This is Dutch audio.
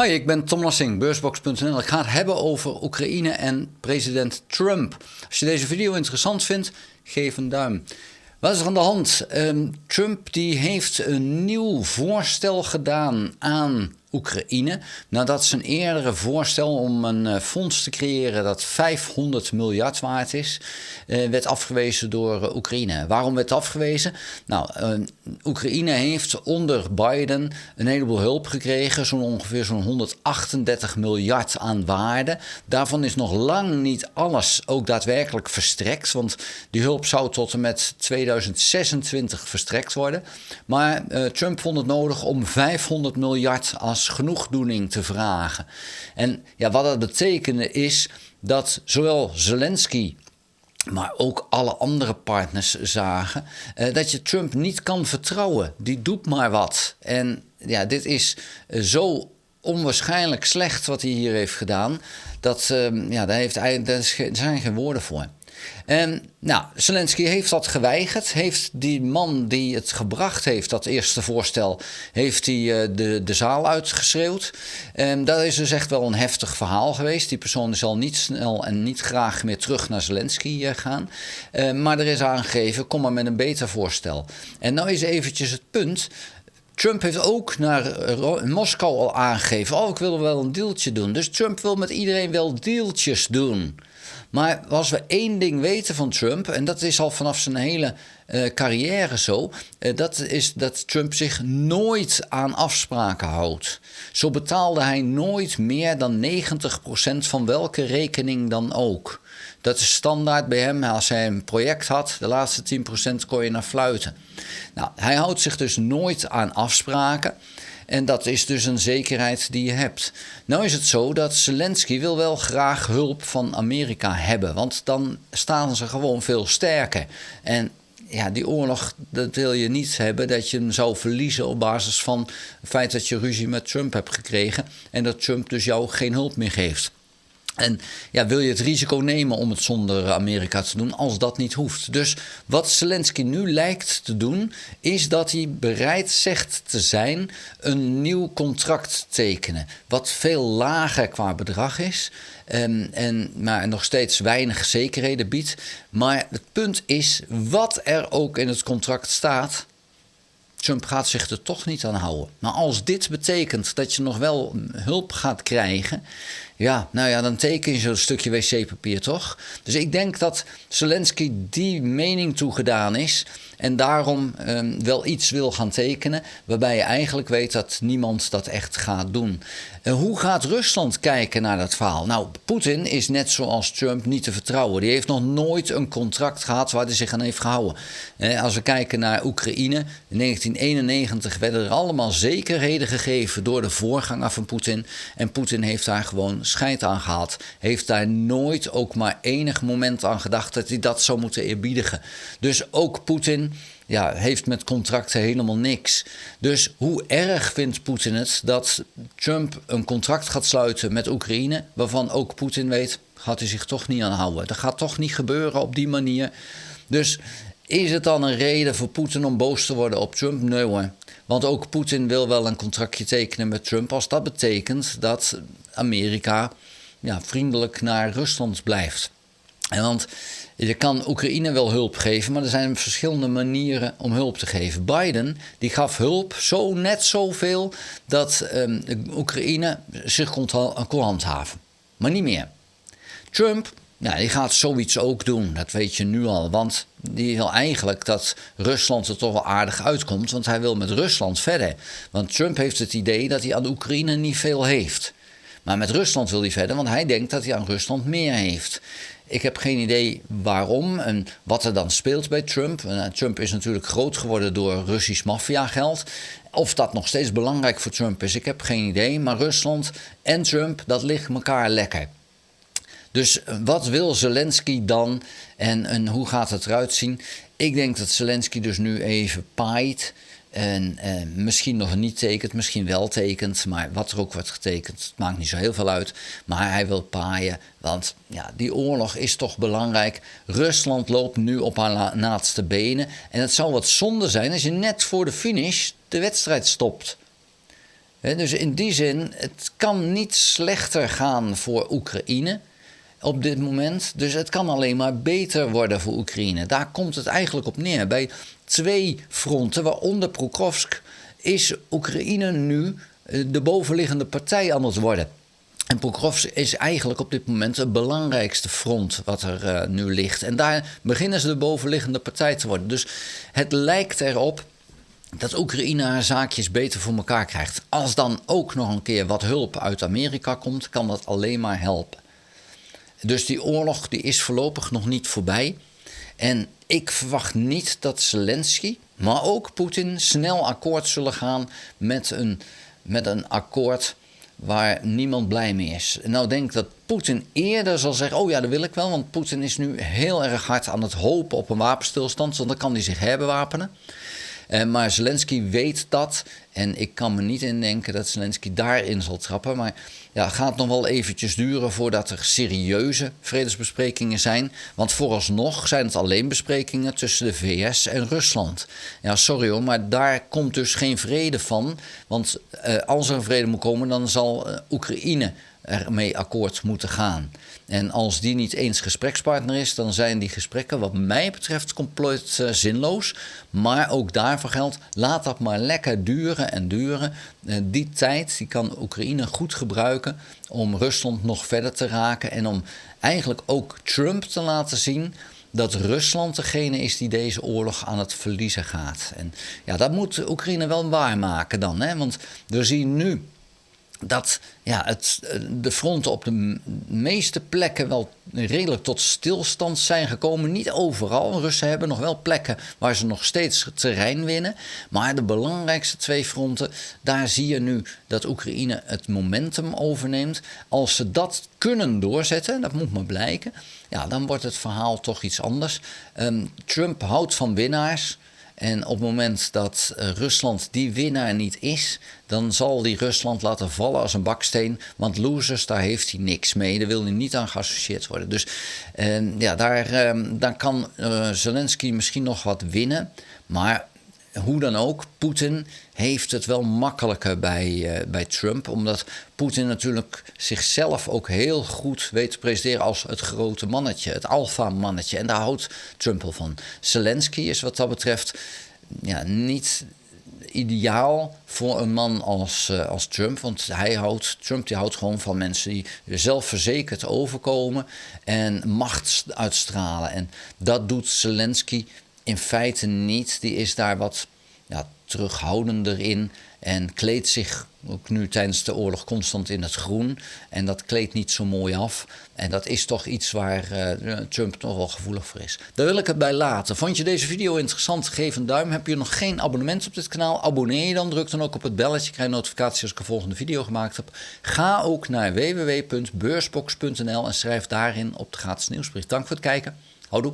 Hoi, ik ben Tom Lassing, beursbox.nl. Ik ga het hebben over Oekraïne en president Trump. Als je deze video interessant vindt, geef een duim. Wat is er aan de hand? Trump die heeft een nieuw voorstel gedaan aan Oekraïne. Nadat zijn eerdere voorstel om een fonds te creëren dat 500 miljard waard is, werd afgewezen door Oekraïne. Waarom werd het afgewezen? Nou, Oekraïne heeft onder Biden een heleboel hulp gekregen. Ongeveer zo'n 138 miljard aan waarde. Daarvan is nog lang niet alles ook daadwerkelijk verstrekt. Want die hulp zou tot en met 2026 verstrekt worden. Maar Trump vond het nodig om 500 miljard als genoegdoening te vragen. En ja, wat dat betekende is dat zowel Zelensky, maar ook alle andere partners zagen dat je Trump niet kan vertrouwen. Die doet maar wat. En ja, dit is zo onwaarschijnlijk slecht wat hij hier heeft gedaan. Daar zijn geen woorden voor. Zelensky heeft dat geweigerd. Heeft die man die het gebracht heeft, dat eerste voorstel, heeft hij de zaal uitgeschreeuwd. Dat is dus echt wel een heftig verhaal geweest. Die persoon zal niet snel en niet graag meer terug naar Zelensky gaan. Maar er is aangegeven, kom maar met een beter voorstel. En nou is eventjes het punt. Trump heeft ook naar Moskou al aangegeven, ik wil wel een deeltje doen. Dus Trump wil met iedereen wel deeltjes doen. Maar als we één ding weten van Trump, en dat is al vanaf zijn hele carrière zo, dat is dat Trump zich nooit aan afspraken houdt. Zo betaalde hij nooit meer dan 90% van welke rekening dan ook. Dat is standaard bij hem. Als hij een project had, de laatste 10% kon je naar fluiten. Nou, hij houdt zich dus nooit aan afspraken. En dat is dus een zekerheid die je hebt. Nou is het zo dat Zelensky wil wel graag hulp van Amerika hebben. Want dan staan ze gewoon veel sterker. En ja, die oorlog, dat wil je niet hebben, dat je hem zou verliezen op basis van het feit dat je ruzie met Trump hebt gekregen. En dat Trump dus jou geen hulp meer geeft. En ja, wil je het risico nemen om het zonder Amerika te doen als dat niet hoeft? Dus wat Zelensky nu lijkt te doen, is dat hij bereid zegt te zijn een nieuw contract tekenen. Wat veel lager qua bedrag is, maar nog steeds weinig zekerheden biedt. Maar het punt is, wat er ook in het contract staat, Trump gaat zich er toch niet aan houden. Maar als dit betekent dat je nog wel hulp gaat krijgen, dan teken je zo'n stukje wc-papier toch? Dus ik denk dat Zelensky die mening toegedaan is en daarom wel iets wil gaan tekenen, waarbij je eigenlijk weet dat niemand dat echt gaat doen. Hoe gaat Rusland kijken naar dat verhaal? Nou, Poetin is net zoals Trump niet te vertrouwen. Die heeft nog nooit een contract gehad waar hij zich aan heeft gehouden. Als we kijken naar Oekraïne, in 1991 werden er allemaal zekerheden gegeven door de voorganger van Poetin. En Poetin heeft daar gewoon scheid aan gehad. Heeft daar nooit ook maar enig moment aan gedacht dat hij dat zou moeten eerbiedigen. Dus ook Poetin heeft met contracten helemaal niks. Dus hoe erg vindt Poetin het dat Trump een contract gaat sluiten met Oekraïne, waarvan ook Poetin weet, gaat hij zich toch niet aan houden. Dat gaat toch niet gebeuren op die manier. Dus is het dan een reden voor Poetin om boos te worden op Trump? Nee hoor. Want ook Poetin wil wel een contractje tekenen met Trump als dat betekent dat Amerika vriendelijk naar Rusland blijft. Want je kan Oekraïne wel hulp geven, maar er zijn verschillende manieren om hulp te geven. Biden die gaf hulp net zoveel dat Oekraïne zich kon handhaven. Maar niet meer. Trump, die gaat zoiets ook doen, dat weet je nu al. Want die wil eigenlijk dat Rusland er toch wel aardig uitkomt, want hij wil met Rusland verder. Want Trump heeft het idee dat hij aan Oekraïne niet veel heeft. Maar met Rusland wil hij verder, want hij denkt dat hij aan Rusland meer heeft. Ik heb geen idee waarom en wat er dan speelt bij Trump. Trump is natuurlijk groot geworden door Russisch maffiageld. Of dat nog steeds belangrijk voor Trump is, ik heb geen idee. Maar Rusland en Trump, dat ligt elkaar lekker. Dus wat wil Zelensky dan en hoe gaat het eruit zien? Ik denk dat Zelensky dus nu even paait. En misschien nog niet tekent, misschien wel tekent. Maar wat er ook wordt getekend, het maakt niet zo heel veel uit. Maar hij wil paaien, want die oorlog is toch belangrijk. Rusland loopt nu op haar laatste benen. En het zou wat zonde zijn als je net voor de finish de wedstrijd stopt. Dus in die zin, het kan niet slechter gaan voor Oekraïne op dit moment. Dus het kan alleen maar beter worden voor Oekraïne. Daar komt het eigenlijk op neer. Bij 2 fronten, waaronder Pokrovsk, is Oekraïne nu de bovenliggende partij aan het worden. En Pokrovsk is eigenlijk op dit moment het belangrijkste front wat er nu ligt. En daar beginnen ze de bovenliggende partij te worden. Dus het lijkt erop dat Oekraïne haar zaakjes beter voor elkaar krijgt. Als dan ook nog een keer wat hulp uit Amerika komt, kan dat alleen maar helpen. Dus die oorlog die is voorlopig nog niet voorbij. En ik verwacht niet dat Zelensky, maar ook Poetin, snel akkoord zullen gaan met een akkoord waar niemand blij mee is. Nou denk ik dat Poetin eerder zal zeggen, oh ja, dat wil ik wel. Want Poetin is nu heel erg hard aan het hopen op een wapenstilstand, want dan kan hij zich herbewapenen. Maar Zelensky weet dat. En ik kan me niet indenken dat Zelensky daarin zal trappen. Maar ja, het gaat nog wel eventjes duren voordat er serieuze vredesbesprekingen zijn. Want vooralsnog zijn het alleen besprekingen tussen de VS en Rusland. Ja, sorry hoor, maar daar komt dus geen vrede van. Want als er een vrede moet komen, dan zal Oekraïne ermee akkoord moeten gaan. En als die niet eens gesprekspartner is, dan zijn die gesprekken wat mij betreft compleet zinloos. Maar ook daarvoor geldt, laat dat maar lekker duren en duren. Die tijd die kan Oekraïne goed gebruiken om Rusland nog verder te raken. En om eigenlijk ook Trump te laten zien dat Rusland degene is die deze oorlog aan het verliezen gaat. En ja, dat moet Oekraïne wel waarmaken dan. Hè? Want we zien nu dat ja, de fronten op de meeste plekken wel redelijk tot stilstand zijn gekomen. Niet overal. Russen hebben nog wel plekken waar ze nog steeds terrein winnen. Maar de belangrijkste 2 fronten, daar zie je nu dat Oekraïne het momentum overneemt. Als ze dat kunnen doorzetten, dat moet maar blijken, ja, dan wordt het verhaal toch iets anders. Trump houdt van winnaars. En op het moment dat Rusland die winnaar niet is, dan zal die Rusland laten vallen als een baksteen. Want losers, daar heeft hij niks mee. Daar wil hij niet aan geassocieerd worden. Dus ja, daar kan Zelensky misschien nog wat winnen. Maar hoe dan ook, Poetin heeft het wel makkelijker bij Trump. Omdat Poetin natuurlijk zichzelf ook heel goed weet te presenteren als het grote mannetje. Het alfa-mannetje. En daar houdt Trump wel van. Zelensky is wat dat betreft ja, niet ideaal voor een man als Trump. Want Trump houdt gewoon van mensen die zelfverzekerd overkomen en macht uitstralen. En dat doet Zelensky in feite niet. Die is daar wat terughoudender in en kleedt zich ook nu tijdens de oorlog constant in het groen. En dat kleedt niet zo mooi af. En dat is toch iets waar Trump toch wel gevoelig voor is. Daar wil ik het bij laten. Vond je deze video interessant? Geef een duim. Heb je nog geen abonnement op dit kanaal? Abonneer je dan. Druk dan ook op het belletje. Krijg je notificaties als ik een volgende video gemaakt heb. Ga ook naar www.beursbox.nl en schrijf daarin op de gratis nieuwsbrief. Dank voor het kijken. Houdoe.